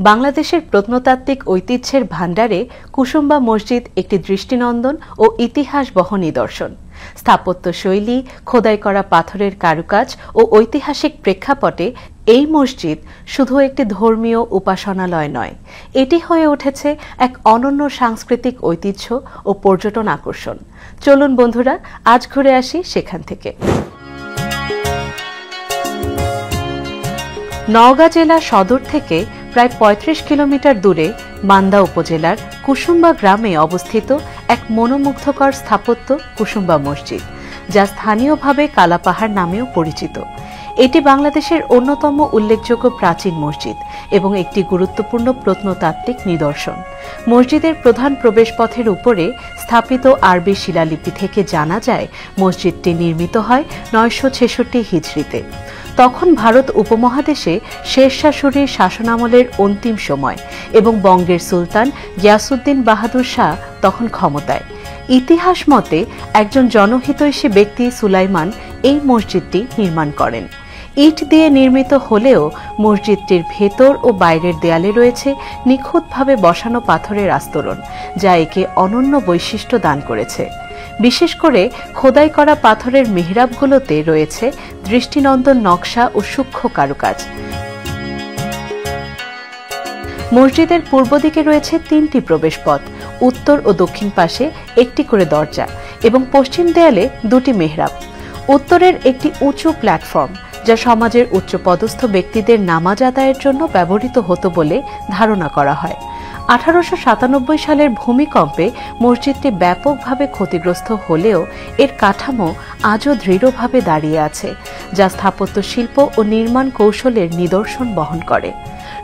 বাংলাদেশের প্রত্নতাত্ত্বিক ঐতিহ্যের ভাণ্ডারে কুসুম্বা মসজিদ একটি দৃষ্টিনন্দন ও ইতিহাসবহ নিদর্শন। স্থাপত্য শৈলী, খোদাই করা পাথরের কারুকাজ ও ঐতিহাসিক প্রেক্ষাপটে এই মসজিদ শুধু একটি ধর্মীয় উপাসনালয় নয়, এটি হয়ে উঠেছে এক অনন্য সাংস্কৃতিক ঐতিহ্য ও পর্যটন আকর্ষণ। চলুন বন্ধুরা, আজ ঘুরে আসি সেখান থেকে। নওগাঁ জেলা সদর থেকে প্রায় ৩৫ কিলোমিটার দূরে মান্দা উপজেলার কুসুম্বা গ্রামে অবস্থিত এক মনোমুগ্ধকর স্থাপত্য কুসুম্বা মসজিদ, যা স্থানীয়ভাবে কালাপাহাড় নামেও পরিচিত। এটি বাংলাদেশের অন্যতম উল্লেখযোগ্য প্রাচীন মসজিদ এবং একটি গুরুত্বপূর্ণ প্রত্নতাত্ত্বিক নিদর্শন। মসজিদের প্রধান প্রবেশপথের উপরে স্থাপিত আরবি শিলালিপি থেকে জানা যায় মসজিদটি নির্মিত হয় ৯৬৬ হিজরিতে। তখন ভারত উপমহাদেশে শেরশাহ সূরির শাসনামলের অন্তিম সময় এবং বঙ্গের সুলতান গিয়াসউদ্দিন বাহাদুর শাহ তখন ক্ষমতায়। ইতিহাস মতে একজন জনহিতৈষী ব্যক্তি সুলাইমান এই মসজিদটি নির্মাণ করেন। ইট দিয়ে নির্মিত হলেও মসজিদটির ভেতর ও বাইরের দেয়ালে রয়েছে নিখুঁতভাবে বসানো পাথরের আস্তরণ, যা একে অনন্য বৈশিষ্ট্য দান করেছে। বিশেষ করে খোদাই করা পাথরের মিহরাবগুলোতে রয়েছে দৃষ্টিনন্দন নকশা ও সূক্ষ্ম কারুকাজ। মসজিদের পূর্ব দিকে রয়েছে ৩টি প্রবেশপথ, উত্তর ও দক্ষিণ পাশে একটি করে দরজা এবং পশ্চিম দেয়ালে ২টি মেহরাব। উত্তরের একটি উঁচু প্ল্যাটফর্ম, যা সমাজের উচ্চপদস্থ ব্যক্তিদের নামাজ আদায়ের জন্য ব্যবহৃত হতো বলে ধারণা করা হয়। ১৮৯৭ সালের ভূমিকম্পে মসজিদটি ব্যাপকভাবে ক্ষতিগ্রস্ত হলেও এর কাঠামো আজও দৃঢ়ভাবে দাঁড়িয়ে আছে, যা স্থাপত্য শিল্প ও নির্মাণ কৌশলের নিদর্শন বহন করে।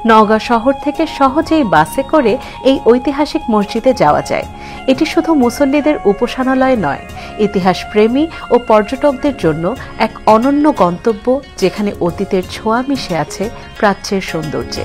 নওগাঁ শহর থেকে সহজেই বাসে করে এই ঐতিহাসিক মসজিদে যাওয়া যায়। এটি শুধু মুসল্লিদের উপাসনালয় নয়, ইতিহাস প্রেমী ও পর্যটকদের জন্য এক অনন্য গন্তব্য, যেখানে অতীতের ছোঁয়া মিশে আছে প্রাচ্যের সৌন্দর্যে।